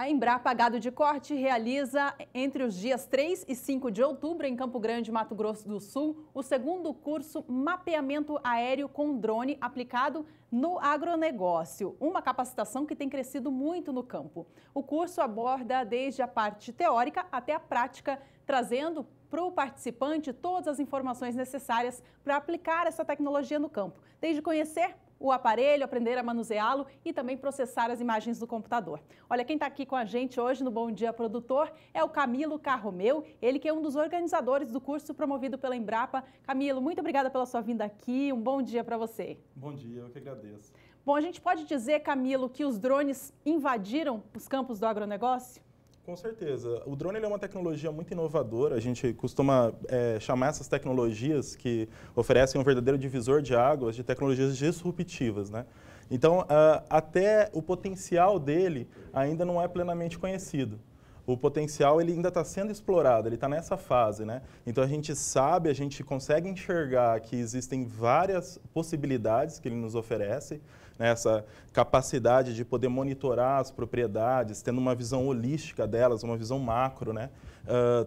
A Embrapa Gado de Corte realiza, entre os dias 3 e 5 de outubro, em Campo Grande, Mato Grosso do Sul, o segundo curso Mapeamento Aéreo com Drone aplicado no agronegócio, uma capacitação que tem crescido muito no campo. O curso aborda desde a parte teórica até a prática, trazendo para o participante todas as informações necessárias para aplicar essa tecnologia no campo, desde conhecer o aparelho, aprender a manuseá-lo e também processar as imagens do computador. Olha, quem está aqui com a gente hoje no Bom Dia Produtor é o Camilo Carromeu, ele que é um dos organizadores do curso promovido pela Embrapa. Camilo, muito obrigada pela sua vinda aqui, um bom dia para você. Bom dia, eu que agradeço. Bom, a gente pode dizer, Camilo, que os drones invadiram os campos do agronegócio? Com certeza. O drone ele é uma tecnologia muito inovadora. A gente costuma chamar essas tecnologias que oferecem um verdadeiro divisor de águas de tecnologias disruptivas, né? Então, até o potencial dele ainda não é plenamente conhecido. O potencial ele ainda está sendo explorado, ele está nessa fase, né? Então a gente sabe, a gente consegue enxergar que existem várias possibilidades que ele nos oferece, né? Essa capacidade de poder monitorar as propriedades, tendo uma visão holística delas, uma visão macro, né?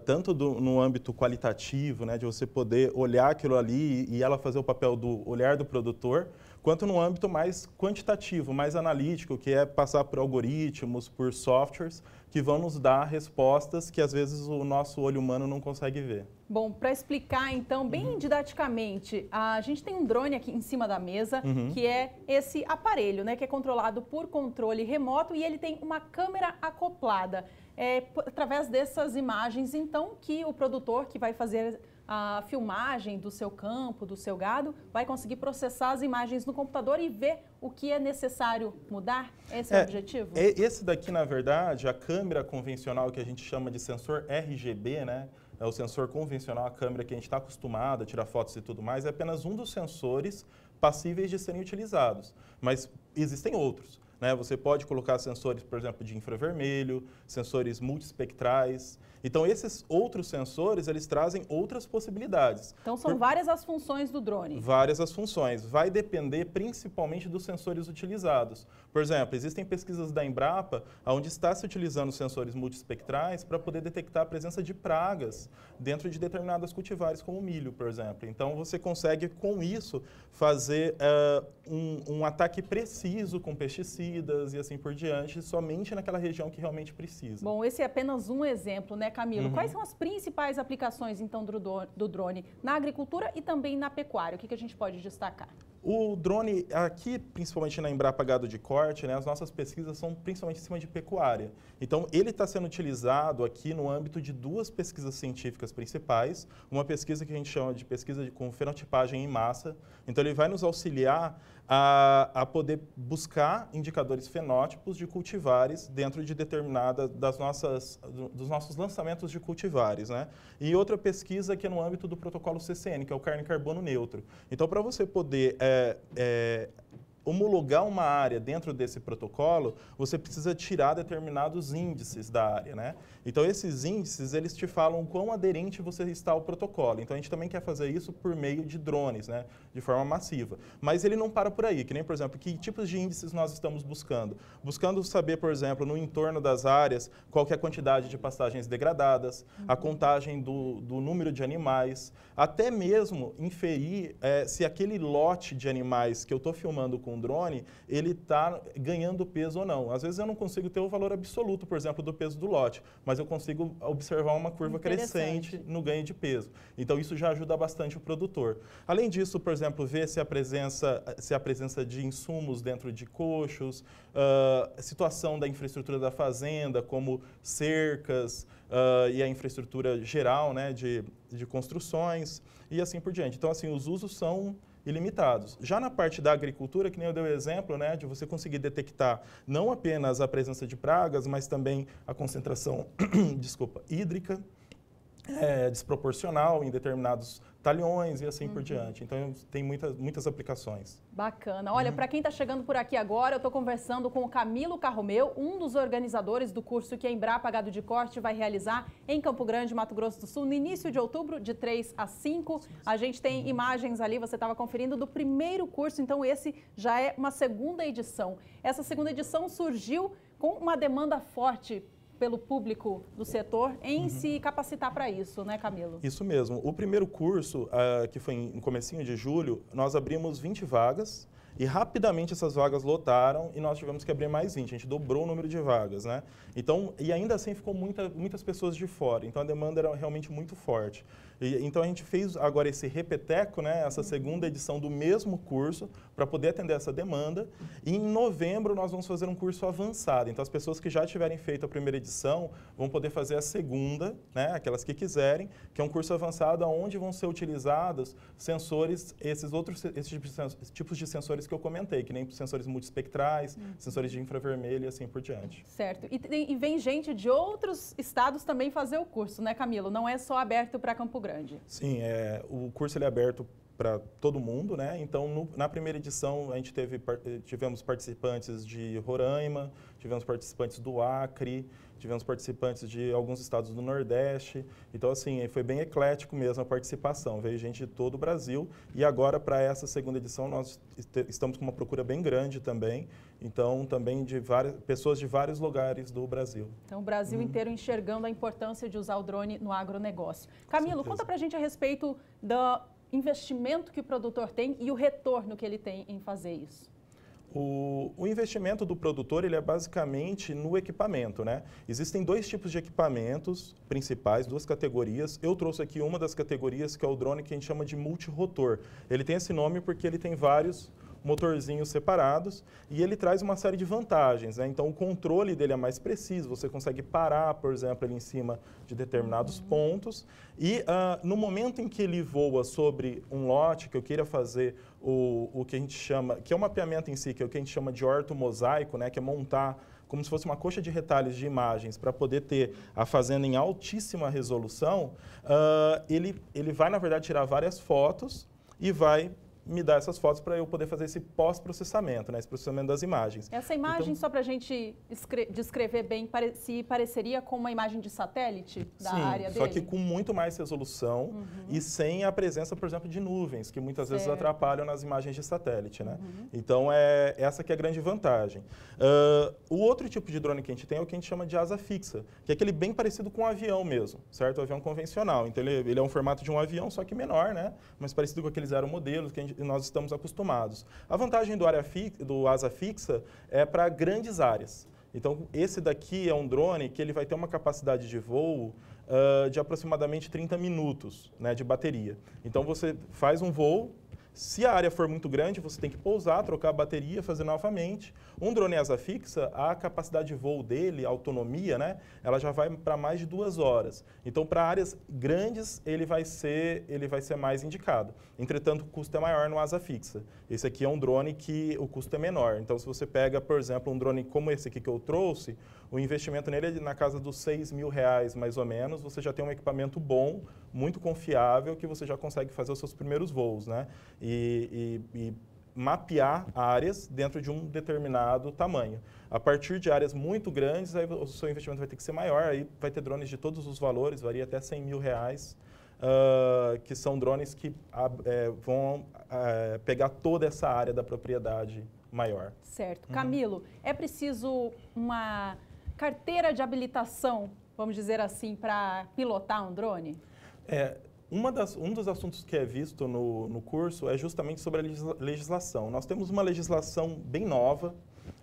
Tanto no âmbito qualitativo, né? De você poder olhar aquilo ali e ela fazer o papel do olhar do produtor, quanto no âmbito mais quantitativo, mais analítico, que é passar por algoritmos, por softwares, que vão nos dar respostas que às vezes o nosso olho humano não consegue ver. Bom, para explicar então, bem didaticamente, a gente tem um drone aqui em cima da mesa, que é esse aparelho, né, que é controlado por controle remoto e ele tem uma câmera acoplada. Através dessas imagens, então, que o produtor que vai fazer a filmagem do seu campo, do seu gado, vai conseguir processar as imagens no computador e ver o que é necessário mudar? Esse é o objetivo? Esse daqui, na verdade, a câmera convencional que a gente chama de sensor RGB, né? É o sensor convencional, a câmera que a gente está acostumado a tirar fotos e tudo mais, é apenas um dos sensores passíveis de serem utilizados. Mas existem outros, né? Você pode colocar sensores, por exemplo, de infravermelho, sensores multiespectrais. Então, esses outros sensores, eles trazem outras possibilidades. Então, são várias as funções do drone? Várias as funções. Vai depender principalmente dos sensores utilizados. Por exemplo, existem pesquisas da Embrapa onde está se utilizando sensores multiespectrais para poder detectar a presença de pragas dentro de determinadas cultivares, como o milho, por exemplo. Então, você consegue, com isso, fazer um ataque preciso com pesticidas e assim por diante, somente naquela região que realmente precisa. Bom, esse é apenas um exemplo, né, Camilo? Quais são as principais aplicações, então, do drone na agricultura e também na pecuária? O que a gente pode destacar? O drone, aqui, principalmente na Embrapa Gado de Corte, né, as nossas pesquisas são principalmente em cima de pecuária. Então, ele está sendo utilizado aqui no âmbito de duas pesquisas científicas principais. Uma pesquisa que a gente chama de pesquisa com fenotipagem em massa. Então, ele vai nos auxiliar a poder buscar indicadores fenótipos de cultivares dentro de determinada dos nossos lançamentos de cultivares, né? E outra pesquisa que é no âmbito do protocolo CCN, que é o carne carbono neutro. Então, para você poder homologar uma área dentro desse protocolo, você precisa tirar determinados índices da área, né? Então, esses índices, eles te falam quão aderente você está ao protocolo. Então, a gente também quer fazer isso por meio de drones, né? De forma massiva. Mas ele não para por aí, que nem, por exemplo, que tipos de índices nós estamos buscando? Buscando saber, por exemplo, no entorno das áreas, qual que é a quantidade de pastagens degradadas, a contagem do número de animais, até mesmo inferir se aquele lote de animais que eu estou filmando com drone, ele está ganhando peso ou não. Às vezes eu não consigo ter o valor absoluto, por exemplo, do peso do lote, mas eu consigo observar uma curva crescente no ganho de peso. Então isso já ajuda bastante o produtor. Além disso, por exemplo, ver se a presença de insumos dentro de coxos, situação da infraestrutura da fazenda, como cercas e a infraestrutura geral, né, de construções e assim por diante. Então, assim, os usos são ilimitados. Já na parte da agricultura, que nem eu dei o exemplo, né, de você conseguir detectar não apenas a presença de pragas, mas também a concentração, hídrica, desproporcional em determinados talhões e assim por diante. Então, tem muitas aplicações. Bacana. Olha, para quem está chegando por aqui agora, eu estou conversando com o Camilo Carromeu, um dos organizadores do curso que a Embrapa Gado de Corte vai realizar em Campo Grande, Mato Grosso do Sul, no início de outubro, de 3 a 5. A gente tem imagens ali, você estava conferindo, do primeiro curso, então esse já é uma segunda edição. Essa segunda edição surgiu com uma demanda forte pelo público do setor em se capacitar para isso, né, Camilo? Isso mesmo. O primeiro curso, que foi em comecinho de julho, nós abrimos 20 vagas e rapidamente essas vagas lotaram e nós tivemos que abrir mais 20. A gente dobrou o número de vagas, né? Então, e ainda assim ficou muitas pessoas de fora. Então, a demanda era realmente muito forte. Então, a gente fez agora esse repeteco, né? Essa segunda edição do mesmo curso para poder atender essa demanda. E em novembro, nós vamos fazer um curso avançado. Então, as pessoas que já tiverem feito a primeira edição vão poder fazer a segunda, né? Aquelas que quiserem, que é um curso avançado onde vão ser utilizados sensores, esses tipos de sensores que eu comentei, que nem sensores multiespectrais, sensores de infravermelho e assim por diante. Certo. E vem gente de outros estados também fazer o curso, né, Camilo? Não é só aberto para Campo Grande. Sim, o curso ele é aberto para todo mundo, né? Então, na primeira edição, a gente tivemos participantes de Roraima, tivemos participantes do Acre, tivemos participantes de alguns estados do Nordeste. Então, assim, foi bem eclético mesmo a participação. Veio gente de todo o Brasil e agora, para essa segunda edição, nós estamos com uma procura bem grande também. Então, também de pessoas de vários lugares do Brasil. Então, o Brasil inteiro enxergando a importância de usar o drone no agronegócio. Camilo, conta pra gente a respeito do investimento que o produtor tem e o retorno que ele tem em fazer isso. O investimento do produtor ele é basicamente no equipamento, né? Existem dois tipos de equipamentos principais, duas categorias. Eu trouxe aqui uma das categorias, que é o drone que a gente chama de multirotor. Ele tem esse nome porque ele tem vários motorzinhos separados e ele traz uma série de vantagens, né? Então, o controle dele é mais preciso, você consegue parar, por exemplo, ele em cima de determinados pontos e no momento em que ele voa sobre um lote que eu queira fazer o que a gente chama, que é o mapeamento em si, que é o que a gente chama de ortomosaico, né? Que é montar como se fosse uma coxa de retalhos de imagens para poder ter a fazenda em altíssima resolução, ele vai, na verdade, tirar várias fotos e vai me dar essas fotos para eu poder fazer esse pós-processamento, né? Esse processamento das imagens. Essa imagem, então, só para a gente descrever bem, se pareceria com uma imagem de satélite da área dele? Só que com muito mais resolução e sem a presença, por exemplo, de nuvens, que muitas vezes atrapalham nas imagens de satélite, né? Então, essa que é a grande vantagem. O outro tipo de drone que a gente tem é o que a gente chama de asa fixa, que é aquele bem parecido com um avião mesmo, certo? O avião convencional. Então, ele é um formato de um avião, só que menor, né? Mas parecido com aqueles aeromodelos que nós estamos acostumados. A vantagem do asa fixa é para grandes áreas. Então, esse daqui é um drone que ele vai ter uma capacidade de voo de aproximadamente 30 minutos, né, de bateria. Então, você faz um voo. Se a área for muito grande, você tem que pousar, trocar a bateria, fazer novamente. Um drone asa fixa, a capacidade de voo dele, a autonomia, né, ela já vai para mais de 2 horas. Então, para áreas grandes, ele vai ser mais indicado. Entretanto, o custo é maior no asa fixa. Esse aqui é um drone que o custo é menor. Então, se você pega, por exemplo, um drone como esse aqui que eu trouxe, o investimento nele é na casa dos R$6.000, mais ou menos. Você já tem um equipamento bom, muito confiável, que você já consegue fazer os seus primeiros voos, né? E mapear áreas dentro de um determinado tamanho. A partir de áreas muito grandes, aí o seu investimento vai ter que ser maior, aí vai ter drones de todos os valores, varia até R$100.000, que são drones que vão pegar toda essa área da propriedade maior. Certo. Camilo, é preciso uma carteira de habilitação, vamos dizer assim, para pilotar um drone? Um dos assuntos que é visto no curso é justamente sobre a legislação. Nós temos uma legislação bem nova,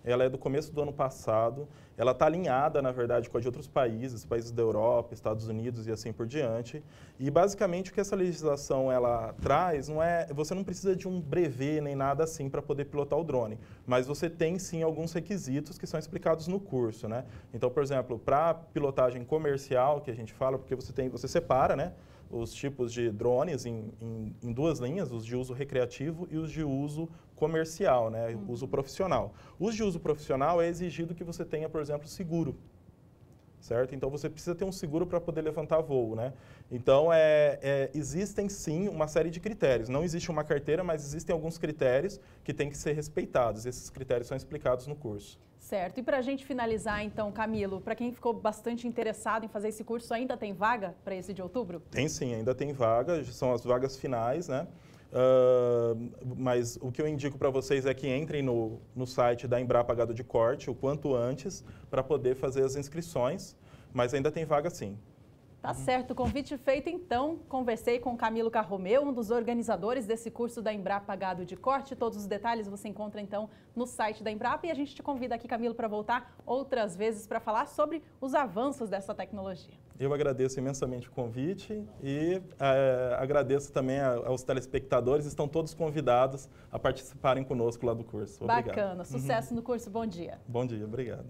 ela é do começo do ano passado, ela está alinhada, na verdade, com a de outros países da Europa, Estados Unidos e assim por diante. E, basicamente, o que essa legislação ela traz, você não precisa de um brevet nem nada assim para poder pilotar o drone, mas você tem, sim, alguns requisitos que são explicados no curso, né? Então, por exemplo, para pilotagem comercial, que a gente fala, porque você separa, né, os tipos de drones em 2 linhas, os de uso recreativo e os de uso comercial, né, uso profissional. Os de uso profissional é exigido que você tenha, por exemplo, seguro, certo? Então, você precisa ter um seguro para poder levantar voo, né? Então, existem, sim, uma série de critérios. Não existe uma carteira, mas existem alguns critérios que têm que ser respeitados. Esses critérios são explicados no curso. Certo. E para a gente finalizar, então, Camilo, para quem ficou bastante interessado em fazer esse curso, ainda tem vaga para esse de outubro? Tem sim, ainda tem vaga, são as vagas finais, né? Mas o que eu indico para vocês é que entrem no site da Embrapa Gado de Corte o quanto antes para poder fazer as inscrições, mas ainda tem vaga sim. Tá certo, convite feito então. Conversei com o Camilo Carromeu, um dos organizadores desse curso da Embrapa Gado de Corte. Todos os detalhes você encontra então no site da Embrapa e a gente te convida aqui, Camilo, para voltar outras vezes para falar sobre os avanços dessa tecnologia. Eu agradeço imensamente o convite e agradeço também aos telespectadores. Estão todos convidados a participarem conosco lá do curso. Obrigado. Bacana, sucesso no curso, bom dia. Bom dia, obrigado.